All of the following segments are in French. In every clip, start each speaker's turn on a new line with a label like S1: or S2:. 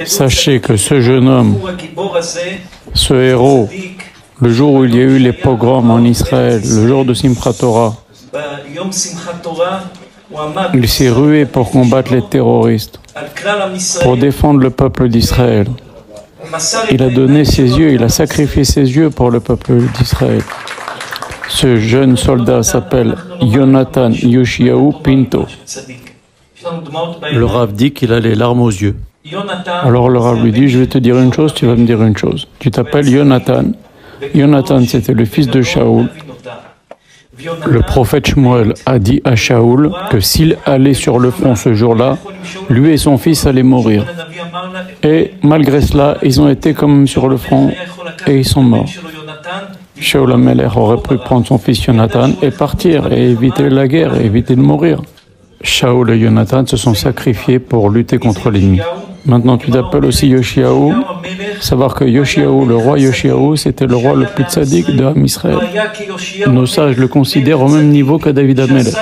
S1: Sachez que ce jeune homme, ce héros, le jour où il y a eu les pogroms en Israël, le jour de Simchat Torah, il s'est rué pour combattre les terroristes, pour défendre le peuple d'Israël. Il a donné ses yeux, il a sacrifié ses yeux pour le peuple d'Israël. Ce jeune soldat s'appelle Yonatan Yoshiahu Pinto. Le Rav dit qu'il a les larmes aux yeux. Alors le Rav lui dit, je vais te dire une chose, tu vas me dire une chose. Tu t'appelles Yonatan. Yonatan, c'était le fils de Shaoul. Le prophète Shmuel a dit à Shaoul que s'il allait sur le front ce jour-là, lui et son fils allaient mourir. Et malgré cela, ils ont été comme sur le front et ils sont morts. Shaoul HaMelech aurait pu prendre son fils Yonatan et partir et éviter la guerre et éviter de mourir. Shaoul et Yonatan se sont sacrifiés pour lutter contre l'ennemi. Maintenant, tu t'appelles aussi Yoshiahu. Savoir que Yoshiahu, le roi Yoshiahu, c'était le roi le plus tzaddik de Am Israël. Nos sages le considèrent au même niveau que David HaMelech.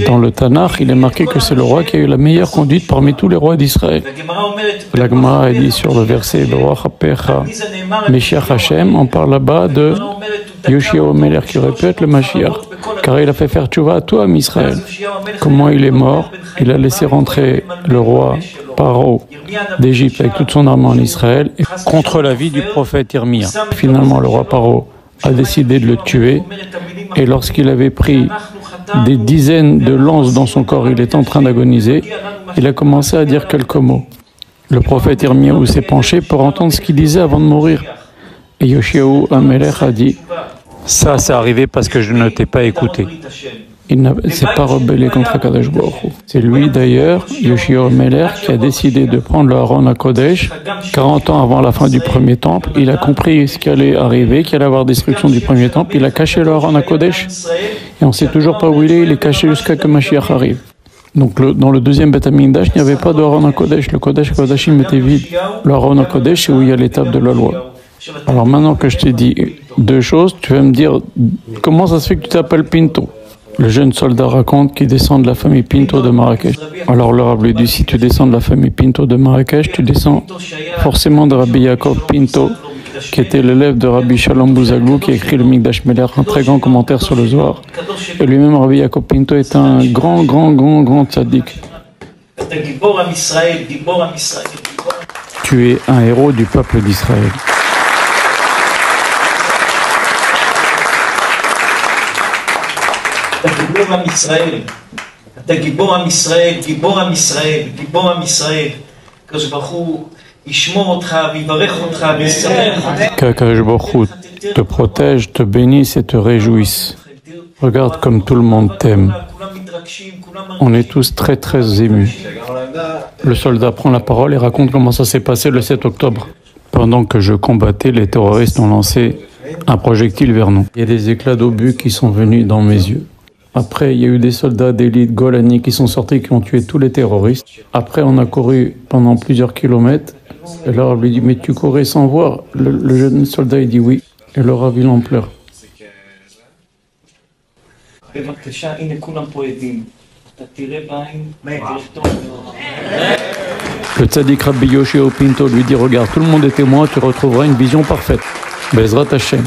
S1: Dans le Tanakh, il est marqué que c'est le roi qui a eu la meilleure conduite parmi tous les rois d'Israël. La Gemara dit sur le verset le roi Chapecha Meshiach Hashem, on parle là-bas de Yoshiahu HaMelech qui aurait pu être le Mashiach, car il a fait faire tchouva à tout Am Israël. Comment il est mort? Il a laissé rentrer le roi Paro d'Égypte avec toute son armée en Israël et contre l'avis du prophète Irmia. Finalement, le roi Paro a décidé de le tuer et lorsqu'il avait pris des dizaines de lances dans son corps, il était en train d'agoniser, il a commencé à dire quelques mots. Le prophète Irmia s'est penché pour entendre ce qu'il disait avant de mourir. Et Yoshiahu HaMelech a dit, ça c'est arrivé parce que je ne t'ai pas écouté. Il ne s'est pas rebellé contre Akadosh Baruch Hu. C'est lui d'ailleurs, Yoshiahu HaMelech, qui a décidé de prendre le Aron HaKodesh 40 ans avant la fin du premier temple. Il a compris ce qui allait arriver, qu'il allait avoir destruction du premier temple. Il a caché le Aron HaKodesh et on ne sait toujours pas où il est caché jusqu'à que Mashiach arrive. Donc dans le deuxième Beth HaMikdash, il n'y avait pas de Aron HaKodesh. Le Kodesh HaKodashim était vide. Le Aron HaKodesh, c'est où il y a l'étape de la loi. Alors maintenant que je t'ai dit deux choses, tu vas me dire comment ça se fait que tu t'appelles Pinto? Le jeune soldat raconte qu'il descend de la famille Pinto de Marrakech. Alors le Rav lui dit, si tu descends de la famille Pinto de Marrakech, tu descends forcément de Rabbi Yaakov Pinto, qui était l'élève de Rabbi Shalom Bouzaglou, qui a écrit le Mikdash Melech, un très grand commentaire sur le Zohar. Et lui-même, Rabbi Yaakov Pinto, est un grand tzaddik. Tu es un héros du peuple d'Israël.
S2: אתה גיבור עם ישראל, גיבור עם ישראל, גיבור עם ישראל. הקדוש ברוך הוא ישמור אותך ויברך אותך וישמח אותך.
S1: Qu'Akadosh Baruch Hu te protège, te bénisse et te réjouisse. Regarde comme tout le monde t'aime. On est tous très émus. Le soldat prend la parole et raconte comment ça s'est passé le 7 octobre. Pendant que je combattais, les terroristes ont lancé un projectile vers nous. Il y a des éclats d'obus qui sont venus dans mes yeux. Après, il y a eu des soldats d'élite Golani qui sont sortis, qui ont tué tous les terroristes. Après, on a couru pendant plusieurs kilomètres. Et le Rav lui dit, mais tu courais sans voir? Le jeune soldat, il dit oui. Et le Rav, il en pleure. Le tzaddik Rabbi Yoshiahu Pinto lui dit, regarde, tout le monde est témoin, tu retrouveras une vision parfaite. Bezrat Hashem.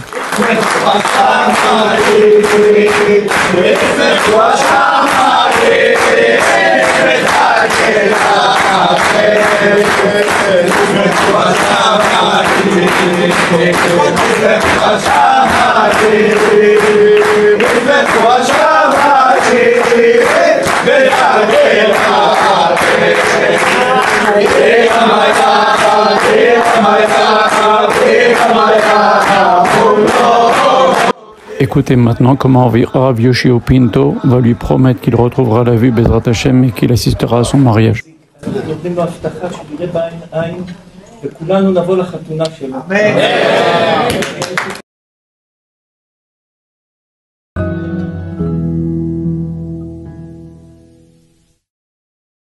S1: Écoutez maintenant comment Rav Yoshiahu Pinto va lui promettre qu'il retrouvera la vue Bezrat Hashem et qu'il assistera à son mariage.